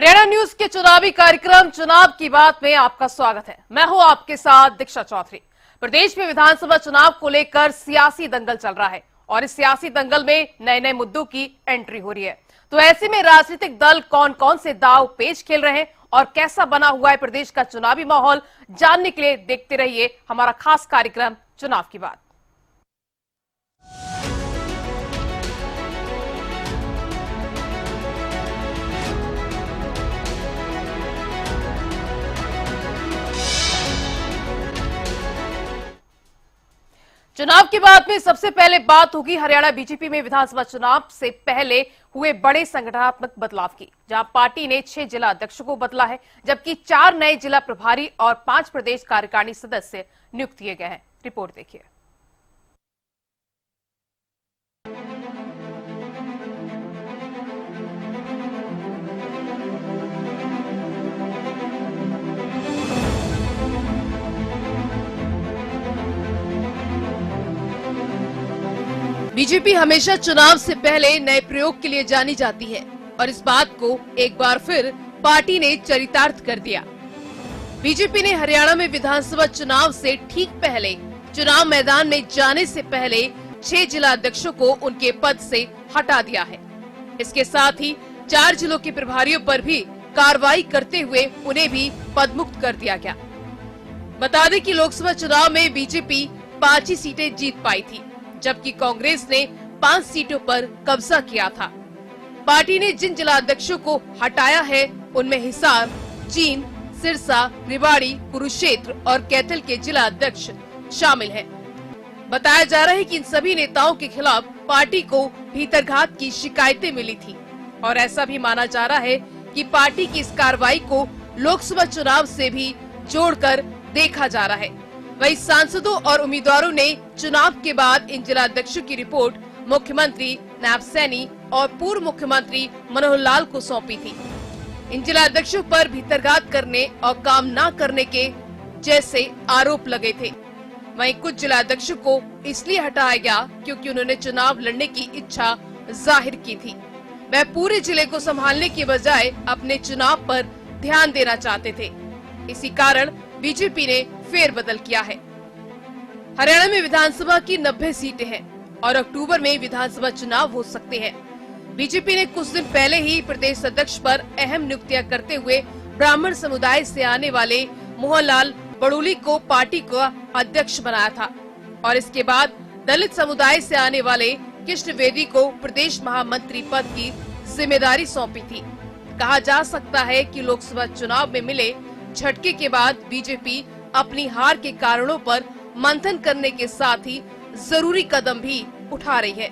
Haryana news के चुनावी कार्यक्रम चुनाव की बात में आपका स्वागत है। मैं हूं आपके साथ दीक्षा चौधरी। प्रदेश में विधानसभा चुनाव को लेकर सियासी दंगल चल रहा है और इस सियासी दंगल में नए नए मुद्दों की एंट्री हो रही है। तो ऐसे में राजनीतिक दल कौन कौन से दांव पेच खेल रहे हैं और कैसा बना हुआ है प्रदेश का चुनावी माहौल, जानने के लिए देखते रहिए हमारा खास कार्यक्रम चुनाव की बात। चुनाव की बात में सबसे पहले बात होगी हरियाणा बीजेपी में विधानसभा चुनाव से पहले हुए बड़े संगठनात्मक बदलाव की, जहां पार्टी ने 6 जिला अध्यक्षों को बदला है, जबकि 4 नए जिला प्रभारी और 5 प्रदेश कार्यकारिणी सदस्य नियुक्त किए गए हैं। रिपोर्ट देखिए। बीजेपी हमेशा चुनाव से पहले नए प्रयोग के लिए जानी जाती है और इस बात को एक बार फिर पार्टी ने चरितार्थ कर दिया। बीजेपी ने हरियाणा में विधानसभा चुनाव से ठीक पहले चुनाव मैदान में जाने से पहले 6 जिला अध्यक्षों को उनके पद से हटा दिया है। इसके साथ ही 4 जिलों के प्रभारियों पर भी कार्रवाई करते हुए उन्हें भी पदमुक्त कर दिया गया। बता दें कि लोकसभा चुनाव में बीजेपी 5 ही सीटें जीत पाई थी, जबकि कांग्रेस ने 5 सीटों पर कब्जा किया था। पार्टी ने जिन जिला अध्यक्षों को हटाया है उनमें हिसार, जींद, सिरसा, रेवाड़ी, कुरुक्षेत्र और कैथल के जिला अध्यक्ष शामिल हैं। बताया जा रहा है कि इन सभी नेताओं के खिलाफ पार्टी को भीतरघात की शिकायतें मिली थी और ऐसा भी माना जा रहा है कि पार्टी की इस कार्रवाई को लोकसभा चुनाव से भी जोड़कर देखा जा रहा है। वहीं सांसदों और उम्मीदवारों ने चुनाव के बाद इन जिला अध्यक्षों की रिपोर्ट मुख्यमंत्री नायब सैनी और पूर्व मुख्यमंत्री मनोहर लाल को सौंपी थी। इन जिला अध्यक्षों पर भीतरघात करने और काम न करने के जैसे आरोप लगे थे। वहीं कुछ जिला अध्यक्षों को इसलिए हटाया गया क्योंकि उन्होंने चुनाव लड़ने की इच्छा जाहिर की थी। वह पूरे जिले को संभालने के बजाय अपने चुनाव पर ध्यान देना चाहते थे। इसी कारण बीजेपी ने फेरबदल किया है। हरियाणा में विधानसभा की 90 सीटें हैं और अक्टूबर में विधानसभा चुनाव हो सकते हैं। बीजेपी ने कुछ दिन पहले ही प्रदेश अध्यक्ष पर अहम नियुक्तियां करते हुए ब्राह्मण समुदाय से आने वाले मोहनलाल बड़ोली को पार्टी का अध्यक्ष बनाया था और इसके बाद दलित समुदाय से आने वाले कृष्ण बेदी को प्रदेश महामंत्री पद की जिम्मेदारी सौंपी थी। कहा जा सकता है कि लोकसभा चुनाव में मिले झटके के बाद बीजेपी अपनी हार के कारणों पर मंथन करने के साथ ही जरूरी कदम भी उठा रही है।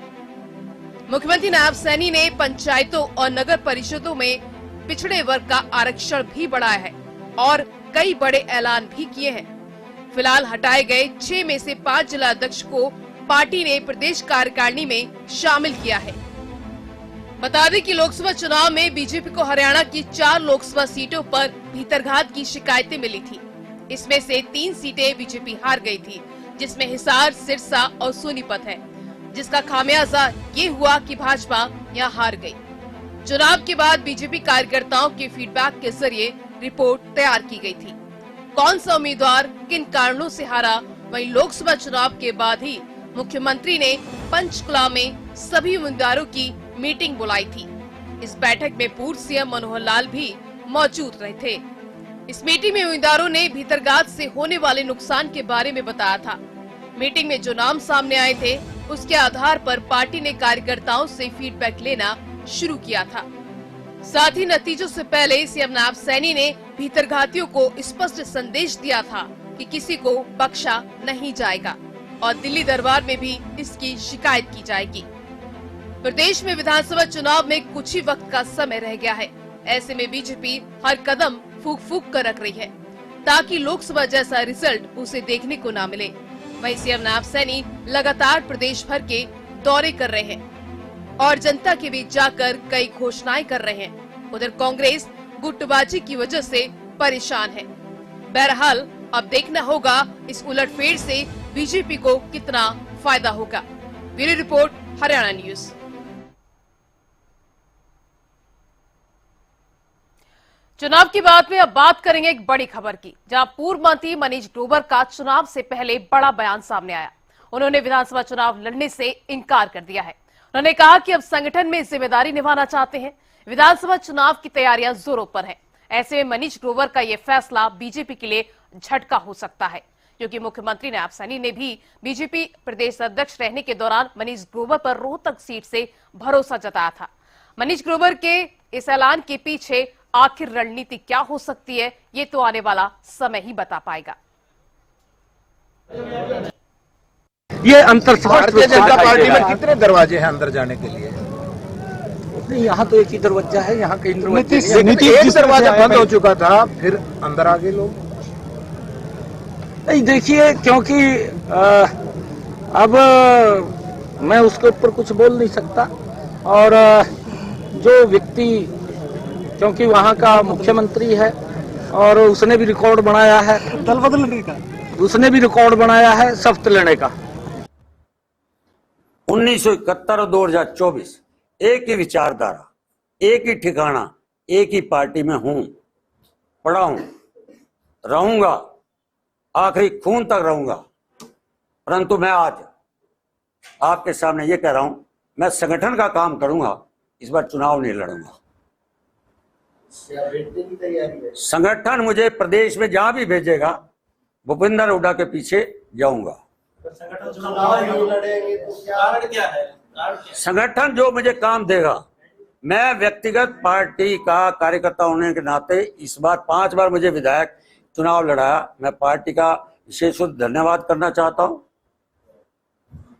मुख्यमंत्री नायब सैनी ने पंचायतों और नगर परिषदों में पिछड़े वर्ग का आरक्षण भी बढ़ाया है और कई बड़े ऐलान भी किए हैं। फिलहाल हटाए गए 6 में से 5 जिला अध्यक्ष को पार्टी ने प्रदेश कार्यकारिणी में शामिल किया है। बता दें कि लोकसभा चुनाव में बीजेपी को हरियाणा की 4 लोकसभा सीटों पर भीतरघात की शिकायतें मिली थी। इसमें से 3 सीटें बीजेपी हार गई थी, जिसमें हिसार, सिरसा और सोनीपत है, जिसका खामियाजा ये हुआ कि भाजपा यहां हार गई। चुनाव के बाद बीजेपी कार्यकर्ताओं के फीडबैक के जरिए रिपोर्ट तैयार की गई थी। कौन सा उम्मीदवार किन कारणों से हारा, वहीं लोकसभा चुनाव के बाद ही मुख्यमंत्री ने पंचकुला में सभी उम्मीदवारों की मीटिंग बुलाई थी। इस बैठक में पूर्व सीएम मनोहर लाल भी मौजूद रहे थे। इस मीटिंग में उम्मीदवारों ने भीतरघात से होने वाले नुकसान के बारे में बताया था। मीटिंग में जो नाम सामने आए थे उसके आधार पर पार्टी ने कार्यकर्ताओं से फीडबैक लेना शुरू किया था। साथ ही नतीजों से पहले सीएम नायब सैनी ने भीतरघातियों को स्पष्ट संदेश दिया था कि किसी को बख्शा नहीं जाएगा और दिल्ली दरबार में भी इसकी शिकायत की जाएगी। प्रदेश में विधानसभा चुनाव में कुछ ही वक्त का समय रह गया है। ऐसे में बीजेपी हर कदम फूंक फूंक कर रख रही है ताकि लोकसभा जैसा रिजल्ट उसे देखने को न मिले। वहीं सीएम नायब सैनी लगातार प्रदेश भर के दौरे कर रहे हैं और जनता के बीच जाकर कई घोषणाएं कर रहे हैं। उधर कांग्रेस गुटबाजी की वजह से परेशान है। बहरहाल अब देखना होगा इस उलटफेर से बीजेपी को कितना फायदा होगा। Bureau report, Haryana news. चुनाव की बात में अब बात करेंगे एक बड़ी खबर की, जहां पूर्व मंत्री मनीष ग्रोवर का चुनाव से पहले बड़ा बयान सामने आया। उन्होंने विधानसभा चुनाव लड़ने से इनकार कर दिया है। उन्होंने कहा कि अब संगठन में जिम्मेदारी निभाना चाहते हैं। विधानसभा चुनाव की तैयारियां जोरों पर है। ऐसे में मनीष ग्रोवर का यह फैसला बीजेपी के लिए झटका हो सकता है, क्योंकि मुख्यमंत्री नायब सैनी ने भी बीजेपी प्रदेश अध्यक्ष रहने के दौरान मनीष ग्रोवर पर रोहतक सीट से भरोसा जताया था। मनीष ग्रोवर के इस ऐलान के पीछे आखिर रणनीति क्या हो सकती है, ये तो आने वाला समय ही बता पाएगा। ये अंतर भारतीय जनता पार्टी में कितने दरवाजे हैं अंदर जाने के लिए? नहीं, यहाँ तो एक ही दरवाजा है, यहाँ कई दरवाजे एक दरवाजा बंद हो चुका था, फिर अंदर आ गए लोग। नहीं, देखिए, क्योंकि अब मैं उसके ऊपर कुछ बोल नहीं सकता, और जो व्यक्ति, क्योंकि वहाँ का मुख्यमंत्री है और उसने भी रिकॉर्ड बनाया है दल बदलने का, उसने भी रिकॉर्ड बनाया है शपथ लेने का। 1971 और 2024 एक ही विचारधारा, एक ही ठिकाना, एक ही पार्टी में हूं, पड़ा हूं, रहूंगा, आखिरी खून तक रहूंगा। परंतु मैं आज आपके सामने ये कह रहा हूं, मैं संगठन का काम करूंगा, इस बार चुनाव नहीं लड़ूंगा। संगठन मुझे प्रदेश में जहां भी भेजेगा, भूपेंद्र हुड्डा के पीछे जाऊंगा। संगठन जो मुझे काम देगा, मैं व्यक्तिगत पार्टी का कार्यकर्ता होने के नाते इस बार 5 बार मुझे विधायक चुनाव लड़ाया। मैं पार्टी का विशेष रूप से धन्यवाद करना चाहता हूं।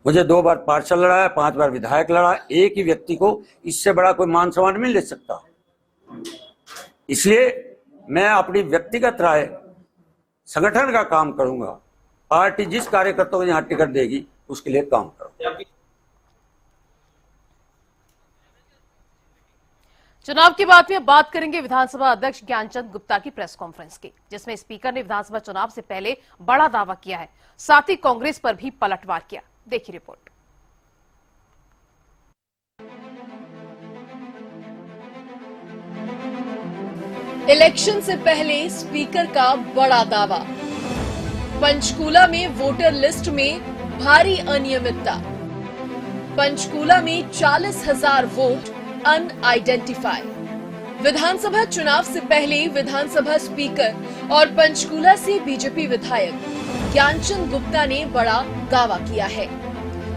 मुझे 2 बार पार्षद लड़ाया, 5 बार विधायक लड़ा। एक ही व्यक्ति को इससे बड़ा कोई मान सम्मान नहीं ले सकता। इसलिए मैं अपनी व्यक्तिगत राय, संगठन का काम करूंगा। पार्टी जिस कार्यकर्ता को यहां टिकट देगी उसके लिए काम करूंगा। चुनाव की बात में बात करेंगे विधानसभा अध्यक्ष ज्ञानचंद गुप्ता की प्रेस कॉन्फ्रेंस की, जिसमें स्पीकर ने विधानसभा चुनाव से पहले बड़ा दावा किया है, साथ ही कांग्रेस पर भी पलटवार किया। देखिए रिपोर्ट। इलेक्शन से पहले स्पीकर का बड़ा दावा। पंचकूला में वोटर लिस्ट में भारी अनियमितता। पंचकूला में 40,000 वोट अनआइडेंटिफाइड। विधानसभा चुनाव से पहले विधानसभा स्पीकर और पंचकूला से बीजेपी विधायक ज्ञानचंद गुप्ता ने बड़ा दावा किया है।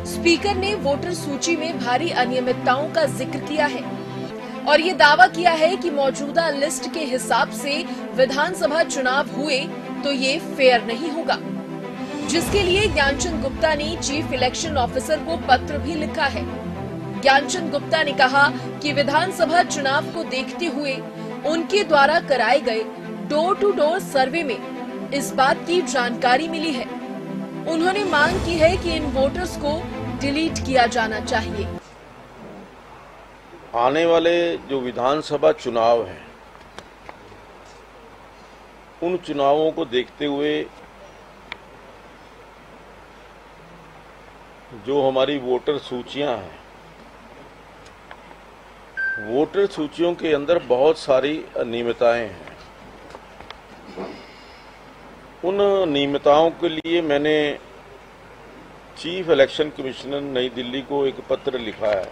स्पीकर ने वोटर सूची में भारी अनियमितताओं का जिक्र किया है और ये दावा किया है कि मौजूदा लिस्ट के हिसाब से विधानसभा चुनाव हुए तो ये फेयर नहीं होगा, जिसके लिए ज्ञानचंद गुप्ता ने चीफ इलेक्शन ऑफिसर को पत्र भी लिखा है। ज्ञानचंद गुप्ता ने कहा कि विधानसभा चुनाव को देखते हुए उनके द्वारा कराए गए डोर टू डोर सर्वे में इस बात की जानकारी मिली है। उन्होंने मांग की है कि इन वोटर्स को डिलीट किया जाना चाहिए। आने वाले जो विधानसभा चुनाव हैं, उन चुनावों को देखते हुए जो हमारी वोटर सूचियां हैं, वोटर सूचियों के अंदर बहुत सारी अनियमितताएं हैं। उन अनियमितताओं के लिए मैंने चीफ इलेक्शन कमिश्नर नई दिल्ली को एक पत्र लिखा है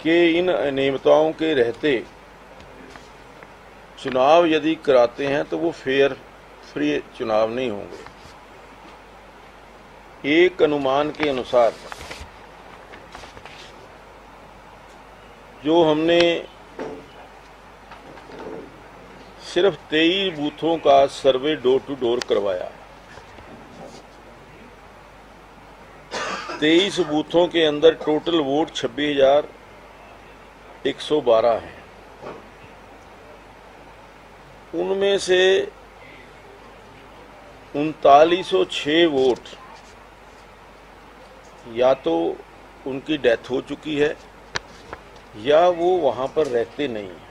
कि इन अनियमितताओं के रहते चुनाव यदि कराते हैं तो वो फेयर फ्री चुनाव नहीं होंगे। एक अनुमान के अनुसार जो हमने सिर्फ 23 बूथों का सर्वे डोर टू डोर करवाया, 23 बूथों के अंदर टोटल वोट 26,112 हैं। उनमें से 3906 वोट या तो उनकी डेथ हो चुकी है या वो वहां पर रहते नहीं हैं।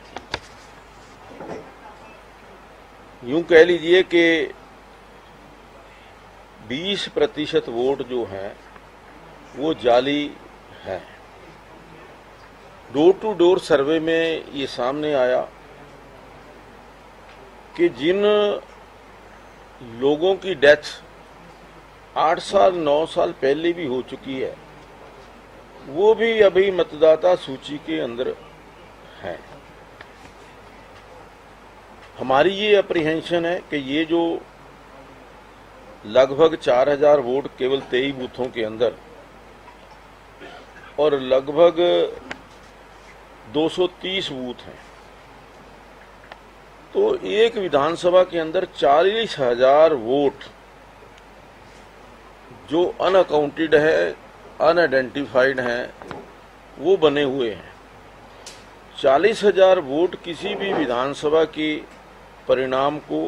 यूं कह लीजिए कि 20% वोट जो हैं वो जाली हैं। डोर टू डोर सर्वे में ये सामने आया कि जिन लोगों की डेथ 8 साल 9 साल पहले भी हो चुकी है, वो भी अभी मतदाता सूची के अंदर हैं। हमारी ये अप्रीहेंशन है कि ये जो लगभग 4000 वोट केवल 23 बूथों के अंदर और लगभग 230 बूथ हैं, तो एक विधानसभा के अंदर 40,000 वोट जो अनअकाउंटेड है, अनआइडेंटिफाइड हैं, वो बने हुए हैं। 40,000 वोट किसी भी विधानसभा के परिणाम को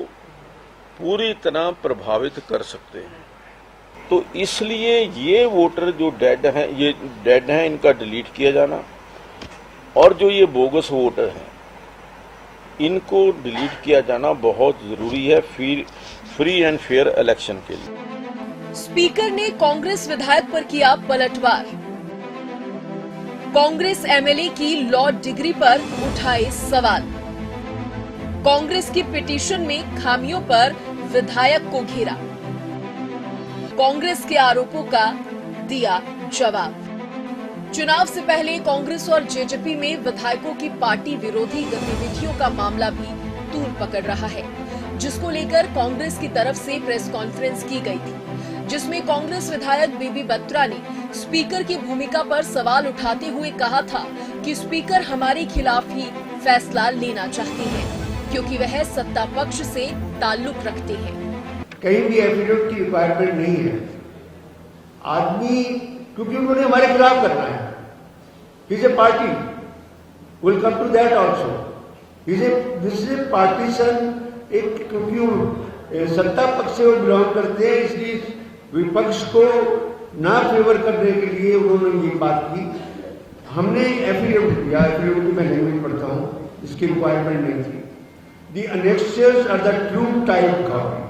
पूरी तरह प्रभावित कर सकते हैं। तो इसलिए ये वोटर जो डेड हैं, इनका डिलीट किया जाना, और जो ये बोगस वोटर हैं इनको डिलीट किया जाना बहुत जरूरी है फ्री एंड फेयर इलेक्शन के लिए। स्पीकर ने कांग्रेस विधायक पर किया पलटवार। कांग्रेस एमएलए की लॉ डिग्री पर उठाए सवाल। कांग्रेस की पिटीशन में खामियों पर विधायक को घेरा। कांग्रेस के आरोपों का दिया जवाब। चुनाव से पहले कांग्रेस और जेजेपी में विधायकों की पार्टी विरोधी गतिविधियों का मामला भी तूल पकड़ रहा है, जिसको लेकर कांग्रेस की तरफ से प्रेस कॉन्फ्रेंस की गई थी, जिसमें कांग्रेस विधायक बीबी बत्रा ने स्पीकर की भूमिका पर सवाल उठाते हुए कहा था कि स्पीकर हमारे खिलाफ ही फैसला लेना चाहते हैं, क्योंकि वह सत्ता पक्ष से ताल्लुक रखते हैं। कहीं भी एफिडेविट की रिक्वायरमेंट नहीं है। आदमी क्योंकि उन्होंने हमारे खिलाफ करना है। He's a party. We'll come to that also. This is a partisan, एक क्योंकि सत्ता पक्ष से वो बिलोंग करते हैं, इसलिए विपक्ष को ना फेवर करने के लिए उन्होंने ये बात की। हमने एफिडेविट दिया, एफिडेविट में लैंग्वेज पढ़ता हूँ, इसकी रिक्वायरमेंट नहीं थी। The annexures are the true type copy.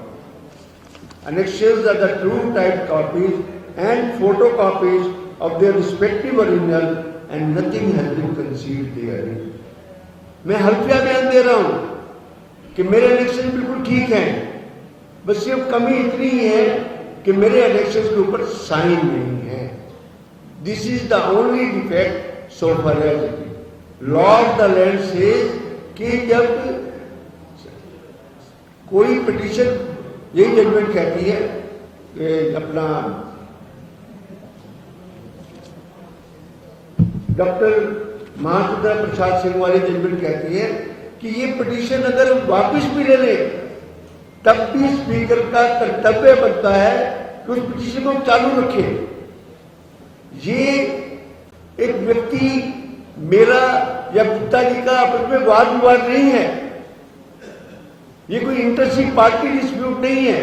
Annexures are the true type copies and photocopies of their respective original and nothing has been concealed there. मैं हल्फिया बयान दे रहा हूं कि मेरे इलेक्शन बिल्कुल ठीक हैं, बस सिर्फ कमी इतनी ही है कि मेरे इलेक्शन के ऊपर साइन नहीं है। This is the only defect so far as law of the land says कि जब कोई पिटीशन, यही जजमेंट कहती है कि अपना डॉक्टर महासुंदर प्रसाद सिंह वाली जजमेंट कहती है कि ये पिटीशन अगर वापस भी ले ले तब भी स्पीकर का कर्तव्य बनता है कि उस पिटीशन को चालू रखे। ये एक व्यक्ति मेरा या पिताजी का आपस में वाद विवाद नहीं है, ये कोई इंटरेस्टिंग पार्टी डिस्प्यूट नहीं है,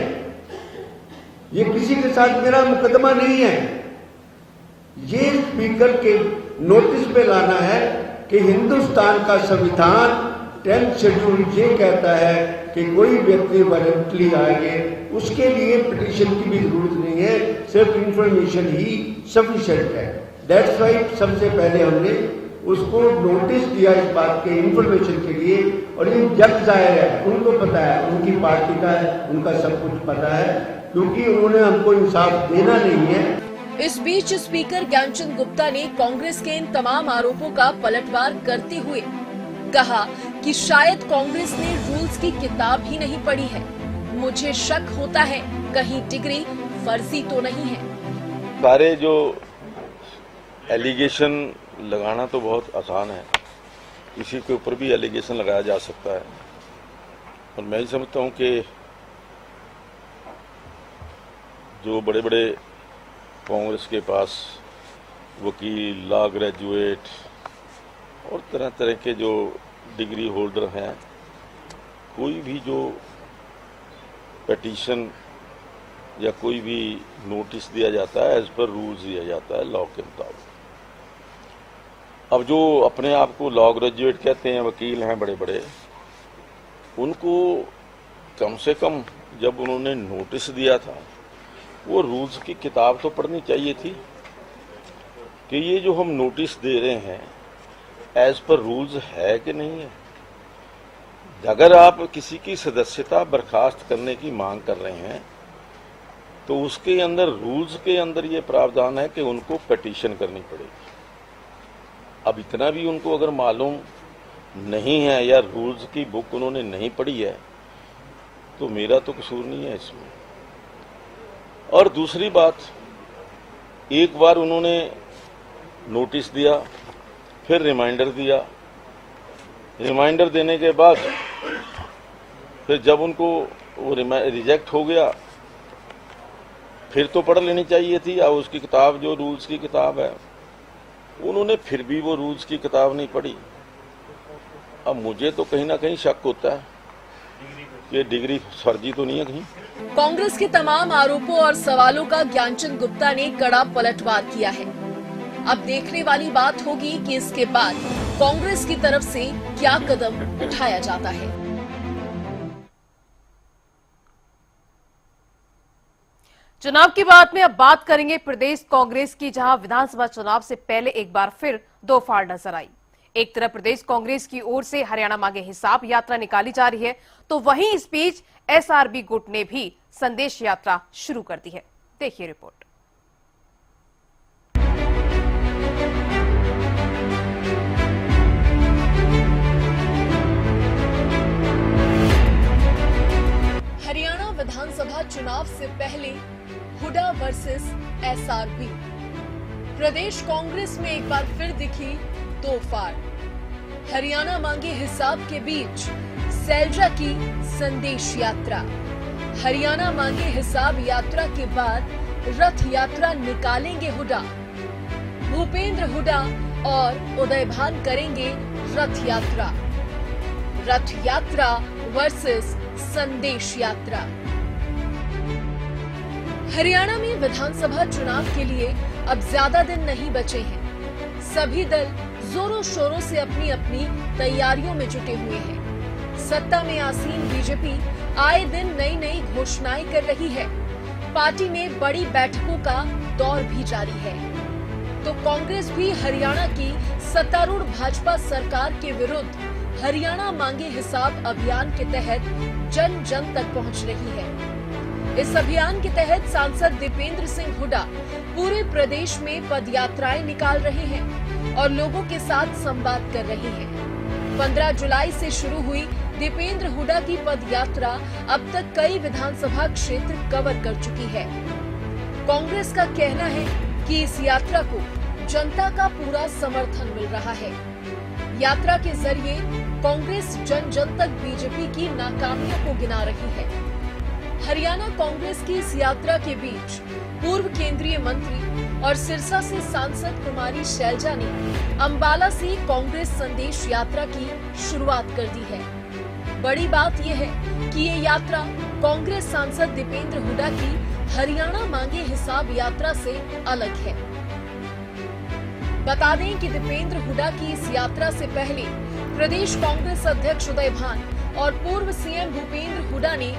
ये किसी के साथ मेरा मुकदमा नहीं है। ये स्पीकर के नोटिस पे लाना है कि हिंदुस्तान का संविधान 10th शेड्यूल ये कहता है कि कोई व्यक्ति वॉलंटली आएंगे, उसके लिए पिटीशन की भी जरूरत नहीं है, सिर्फ इंफॉर्मेशन ही सफिशिएंट है। दैट्स वाई सबसे पहले हमने उसको नोटिस दिया इस बात के इंफॉर्मेशन के लिए, और ये जग जाहिर है, उनको पता है, उनकी पार्टी का है, उनका सब कुछ पता है, क्योंकि उन्होंने हमको इंसाफ देना नहीं है। इस बीच स्पीकर ज्ञानचंद गुप्ता ने कांग्रेस के इन तमाम आरोपों का पलटवार करते हुए कहा कि शायद कांग्रेस ने रूल्स की किताब ही नहीं पढ़ी है। मुझे शक होता है कहीं डिग्री फर्जी तो नहीं है। सारे जो एलिगेशन लगाना तो बहुत आसान है, किसी के ऊपर भी एलिगेशन लगाया जा सकता है, और मैं ही समझता हूं कि जो बड़े बड़े कांग्रेस के पास वकील, लॉ ग्रेजुएट और तरह तरह के जो डिग्री होल्डर हैं, कोई भी जो पिटीशन या कोई भी नोटिस दिया जाता है एज पर रूल्स दिया जाता है लॉ के मुताबिक। अब जो अपने आप को लॉ ग्रेजुएट कहते हैं, वकील हैं बड़े बड़े, उनको कम से कम जब उन्होंने नोटिस दिया था वो रूल्स की किताब तो पढ़नी चाहिए थी कि ये जो हम नोटिस दे रहे हैं एज पर रूल्स है कि नहीं है। अगर आप किसी की सदस्यता बर्खास्त करने की मांग कर रहे हैं तो उसके अंदर रूल्स के अंदर ये प्रावधान है कि उनको पिटीशन करनी पड़ेगी। अब इतना भी उनको अगर मालूम नहीं है या रूल्स की बुक उन्होंने नहीं पढ़ी है तो मेरा तो कसूर नहीं है इसमें। और दूसरी बात, एक बार उन्होंने नोटिस दिया, फिर रिमाइंडर दिया, रिमाइंडर देने के बाद फिर जब उनको वो रिजेक्ट हो गया फिर तो पढ़ लेनी चाहिए थी। अब उसकी किताब जो रूल्स की किताब है उन्होंने फिर भी वो रूल्स की किताब नहीं पढ़ी। अब मुझे तो कहीं ना कहीं शक होता है कि डिग्री फर्जी तो नहीं है कहीं। कांग्रेस के तमाम आरोपों और सवालों का ज्ञानचंद गुप्ता ने कड़ा पलटवार किया है। अब देखने वाली बात होगी कि इसके बाद कांग्रेस की तरफ से क्या कदम उठाया जाता है। चुनाव की बात में अब बात करेंगे प्रदेश कांग्रेस की, जहां विधानसभा चुनाव से पहले एक बार फिर दो फाड़ नजर आई। एक तरफ प्रदेश कांग्रेस की ओर से हरियाणा मांगे हिसाब यात्रा निकाली जा रही है, तो वहीं इस बीच एसआरबी गुट ने भी संदेश यात्रा शुरू कर दी है। देखिए रिपोर्ट। हरियाणा विधानसभा चुनाव से पहले हुडा वर्सेस एसआरबी। प्रदेश कांग्रेस में एक बार फिर दिखी दो फाड़। हरियाणा मांगे हिसाब के बीच सैलजा की संदेश यात्रा। हरियाणा मांगे हिसाब यात्रा के बाद रथ यात्रा निकालेंगे हुडा। भूपेंद्र हुडा और उदय भान करेंगे रथ यात्रा। रथ यात्रा वर्सेस संदेश यात्रा। हरियाणा में विधानसभा चुनाव के लिए अब ज्यादा दिन नहीं बचे हैं। सभी दल जोरों शोरों से अपनी अपनी तैयारियों में जुटे हुए हैं। सत्ता में आसीन बीजेपी आए दिन नई नई घोषणाएं कर रही है। पार्टी में बड़ी बैठकों का दौर भी जारी है। तो कांग्रेस भी हरियाणा की सत्तारूढ़ भाजपा सरकार के विरुद्ध हरियाणा मांगे हिसाब अभियान के तहत जन जन तक पहुंच रही है। इस अभियान के तहत सांसद दीपेंद्र सिंह हुडा पूरे प्रदेश में पदयात्राएं निकाल रहे हैं और लोगों के साथ संवाद कर रहे हैं। 15 जुलाई से शुरू हुई दीपेंद्र हुडा की पदयात्रा अब तक कई विधानसभा क्षेत्र कवर कर चुकी है। कांग्रेस का कहना है कि इस यात्रा को जनता का पूरा समर्थन मिल रहा है। यात्रा के जरिए कांग्रेस जन जन तक बीजेपी की नाकामियों को गिना रही है। हरियाणा कांग्रेस की इस यात्रा के बीच पूर्व केंद्रीय मंत्री और सिरसा से सांसद कुमारी शैलजा ने अंबाला से कांग्रेस संदेश यात्रा की शुरुआत कर दी है। बड़ी बात यह है कि ये यात्रा कांग्रेस सांसद दीपेंद्र हुडा की हरियाणा मांगे हिसाब यात्रा से अलग है। बता दें कि दीपेंद्र हुडा की इस यात्रा से पहले प्रदेश कांग्रेस अध्यक्ष उदय भान और पूर्व सीएम भूपेंद्र हुडा ने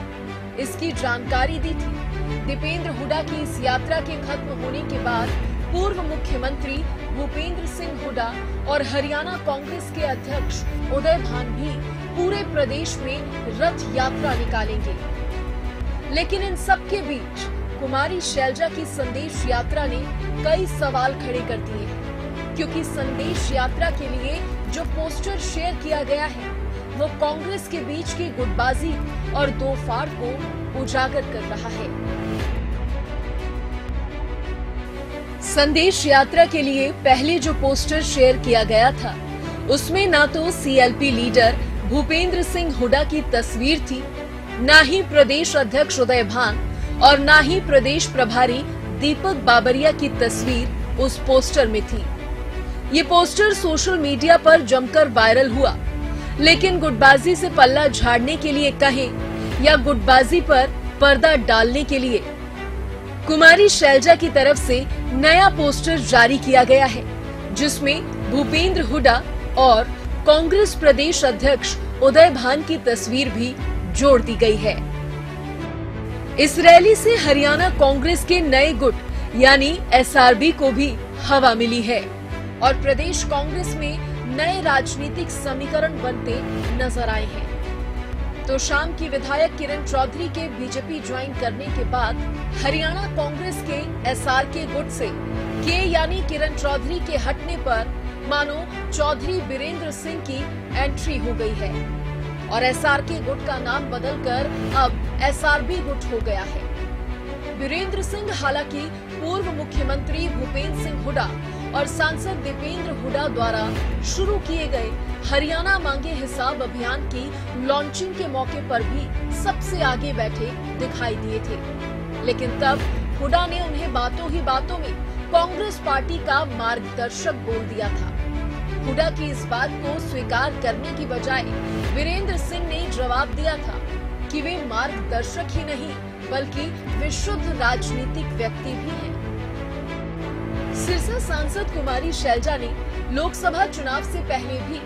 इसकी जानकारी दी थी। दीपेंद्र हुडा की इस यात्रा के खत्म होने के बाद पूर्व मुख्यमंत्री भूपेंद्र सिंह हुडा और हरियाणा कांग्रेस के अध्यक्ष उदय भान भी पूरे प्रदेश में रथ यात्रा निकालेंगे। लेकिन इन सब के बीच कुमारी शैलजा की संदेश यात्रा ने कई सवाल खड़े कर दिए हैं, क्योंकि संदेश यात्रा के लिए जो पोस्टर शेयर किया गया है वो कांग्रेस के बीच की गुटबाजी और दो फाड़ को उजागर कर रहा है। संदेश यात्रा के लिए पहले जो पोस्टर शेयर किया गया था उसमें ना तो सीएलपी लीडर भूपेंद्र सिंह हुडा की तस्वीर थी, ना ही प्रदेश अध्यक्ष उदय भान और ना ही प्रदेश प्रभारी दीपक बाबरिया की तस्वीर उस पोस्टर में थी। ये पोस्टर सोशल मीडिया पर जमकर वायरल हुआ, लेकिन गुटबाजी से पल्ला झाड़ने के लिए कहें या गुटबाजी पर पर्दा डालने के लिए कुमारी शैलजा की तरफ से नया पोस्टर जारी किया गया है, जिसमें भूपेंद्र हुडा और कांग्रेस प्रदेश अध्यक्ष उदय भान की तस्वीर भी जोड़ दी गई है। इस रैली से हरियाणा कांग्रेस के नए गुट यानी एसआरबी को भी हवा मिली है और प्रदेश कांग्रेस में नए राजनीतिक समीकरण बनते नजर आए हैं। तो शाम की विधायक किरण चौधरी के बीजेपी ज्वाइन करने के बाद हरियाणा कांग्रेस के एसआरके गुट से के यानी किरण चौधरी के हटने पर मानो चौधरी वीरेंद्र सिंह की एंट्री हो गई है और एसआरके गुट का नाम बदलकर अब एसआरबी गुट हो गया है। वीरेंद्र सिंह हालांकि पूर्व मुख्यमंत्री भूपेंद्र सिंह हुड्डा और सांसद दीपेंद्र हुड्डा द्वारा शुरू किए गए हरियाणा मांगे हिसाब अभियान की लॉन्चिंग के मौके पर भी सबसे आगे बैठे दिखाई दिए थे, लेकिन तब हुड्डा ने उन्हें बातों ही बातों में कांग्रेस पार्टी का मार्गदर्शक बोल दिया था। हुड्डा की इस बात को स्वीकार करने की बजाय वीरेंद्र सिंह ने जवाब दिया था कि वे मार्गदर्शक ही नहीं बल्कि विशुद्ध राजनीतिक व्यक्ति भी हैं। सिरसा सांसद कुमारी शैलजा ने लोकसभा चुनाव से पहले भी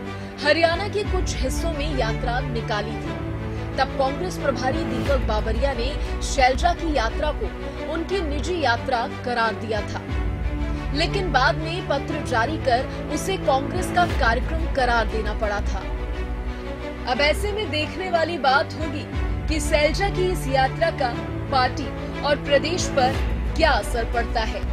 हरियाणा के कुछ हिस्सों में यात्रा निकाली थी। तब कांग्रेस प्रभारी दीपक बाबरिया ने शैलजा की यात्रा को उनकी निजी यात्रा करार दिया था, लेकिन बाद में पत्र जारी कर उसे कांग्रेस का कार्यक्रम करार देना पड़ा था। अब ऐसे में देखने वाली बात होगी कि शैलजा की इस यात्रा का पार्टी और प्रदेश पर क्या असर पड़ता है।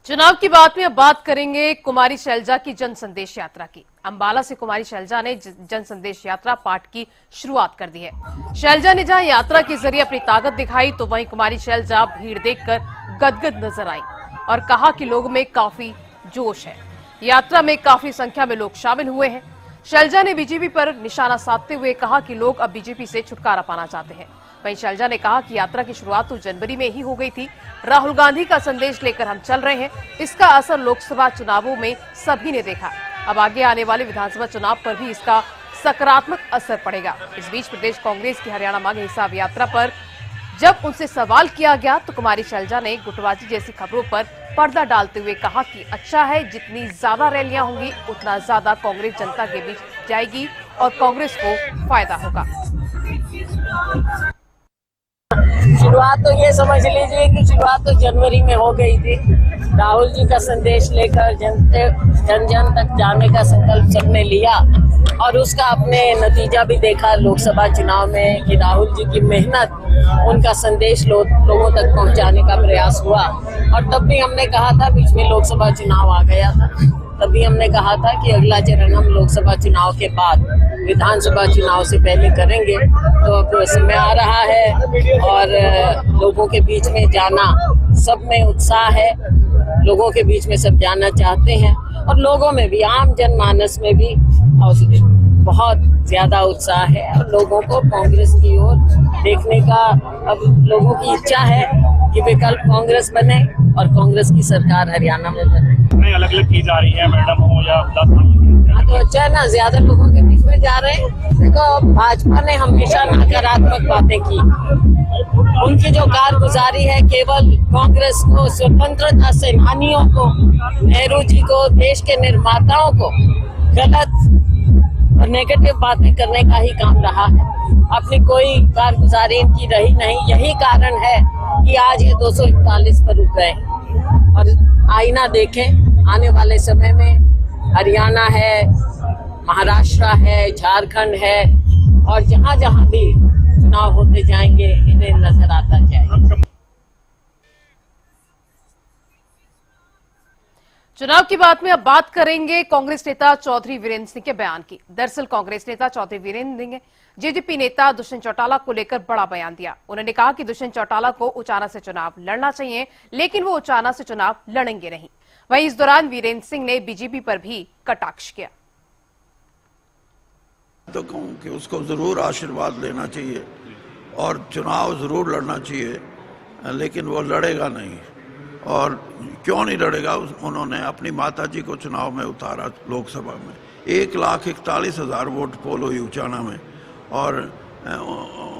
चुनाव की बात में अब बात करेंगे कुमारी शैलजा की जन संदेश यात्रा की। अंबाला से कुमारी शैलजा ने जन संदेश यात्रा पाठ की शुरुआत कर दी है। शैलजा ने जहां यात्रा के जरिए अपनी ताकत दिखाई, तो वहीं कुमारी शैलजा भीड़ देखकर गदगद नजर आई और कहा कि लोगों में काफी जोश है। यात्रा में काफी संख्या में लोग शामिल हुए हैं। शैलजा ने बीजेपी पर निशाना साधते हुए कहा कि लोग अब बीजेपी से छुटकारा पाना चाहते हैं। वहीं शैलजा ने कहा कि यात्रा की शुरुआत तो जनवरी में ही हो गई थी। राहुल गांधी का संदेश लेकर हम चल रहे हैं। इसका असर लोकसभा चुनावों में सभी ने देखा। अब आगे आने वाले विधानसभा चुनाव पर भी इसका सकारात्मक असर पड़ेगा। इस बीच प्रदेश कांग्रेस की हरियाणा मांगे हिसाब यात्रा पर जब उनसे सवाल किया गया, तो कुमारी शैलजा ने गुटबाजी जैसी खबरों पर पर्दा डालते हुए कहा कि अच्छा है, जितनी ज्यादा रैलियां होंगी उतना ज्यादा कांग्रेस जनता के बीच जाएगी और कांग्रेस को फायदा होगा। शुरुआत तो ये समझ लीजिए कि शुरुआत तो जनवरी में हो गई थी। राहुल जी का संदेश लेकर जन जन तक जाने का संकल्प सबने लिया और उसका आपने नतीजा भी देखा लोकसभा चुनाव में कि राहुल जी की मेहनत, उनका संदेश लोगों तक पहुंचाने का प्रयास हुआ। और तब भी हमने कहा था, बीच में लोकसभा चुनाव आ गया था, तभी हमने कहा था कि अगला चरण हम लोकसभा चुनाव के बाद विधानसभा चुनाव से पहले करेंगे। तो अब समय आ रहा है और लोगों के बीच में जाना, सब में उत्साह है, लोगों के बीच में सब जाना चाहते हैं और लोगों में भी, आम जनमानस में भी बहुत ज्यादा उत्साह है और लोगों को कांग्रेस की ओर देखने का अब लोगों की इच्छा है कि विकल्प कांग्रेस बने और कांग्रेस की सरकार हरियाणा में बने। अलग अलग की जा रही है मैडम हो या तो अच्छा है ना, ज्यादा लोगों के बीच में जा रहे हैं। देखो, भाजपा ने हमेशा नकारात्मक बातें की। उनकी जो कारगुजारी है केवल कांग्रेस को, स्वतंत्रता सेनानियों को, नेहरू जी को, देश के निर्माताओं को गलत और नेगेटिव बातें करने का ही काम रहा है। अपनी कोई कारगुजारी इनकी रही नहीं। यही कारण है कि आज ये 241 पर रुक गए। और आईना देखें, आने वाले समय में हरियाणा है, महाराष्ट्र है, झारखंड है और जहां जहां भी चुनाव होते जाएंगे इन्हें नजर आता जाएगा। चुनाव की बात में अब बात करेंगे कांग्रेस नेता चौधरी वीरेंद्र सिंह के बयान की। दरअसल कांग्रेस नेता चौधरी वीरेंद्र सिंह ने जेजेपी नेता दुष्यंत चौटाला को लेकर बड़ा बयान दिया। उन्होंने कहा कि दुष्यंत चौटाला को उचाना से चुनाव लड़ना चाहिए, लेकिन वो उचाना से चुनाव लड़ेंगे नहीं। वहीं इस दौरान वीरेंद्र सिंह ने बीजेपी पर भी कटाक्ष किया। तो कहूं कि उसको जरूर आशीर्वाद लेना चाहिए और चुनाव जरूर लड़ना चाहिए, लेकिन वो लड़ेगा नहीं। और क्यों नहीं लड़ेगा? उन्होंने अपनी माताजी को चुनाव में उतारा लोकसभा में। 1,41,000 वोट पोल हुई उचाना में और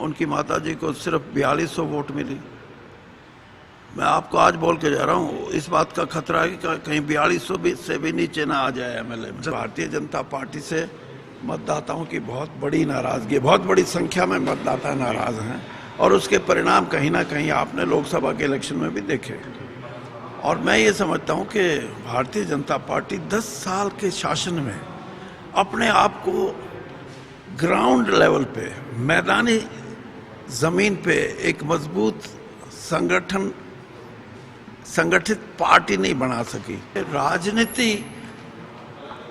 उनकी माताजी को सिर्फ 4200 वोट मिली। मैं आपको आज बोल के जा रहा हूँ, इस बात का खतरा है कि कहीं 4200 से भी नीचे ना आ जाए एमएलए में। भारतीय जनता पार्टी से मतदाताओं की बहुत बड़ी नाराजगी, बहुत बड़ी संख्या में मतदाता नाराज हैं और उसके परिणाम कहीं ना कहीं आपने लोकसभा के इलेक्शन में भी देखे। और मैं ये समझता हूँ कि भारतीय जनता पार्टी 10 साल के शासन में अपने आप को ग्राउंड लेवल पे, मैदानी जमीन पे एक मजबूत संगठित पार्टी नहीं बना सकी। राजनीति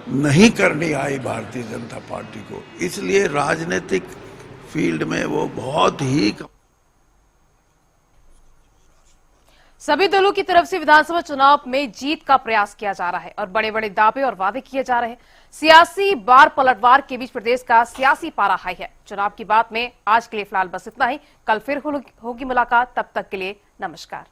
नहीं करनी आई भारतीय जनता पार्टी को, इसलिए राजनीतिक फील्ड में वो बहुत ही सभी दलों की तरफ से विधानसभा चुनाव में जीत का प्रयास किया जा रहा है और बड़े बड़े दावे और वादे किए जा रहे हैं। सियासी बार पलटवार के बीच प्रदेश का सियासी पारा हाई है। चुनाव की बात में आज के लिए फिलहाल बस इतना ही। कल फिर होगी मुलाकात, तब तक के लिए नमस्कार।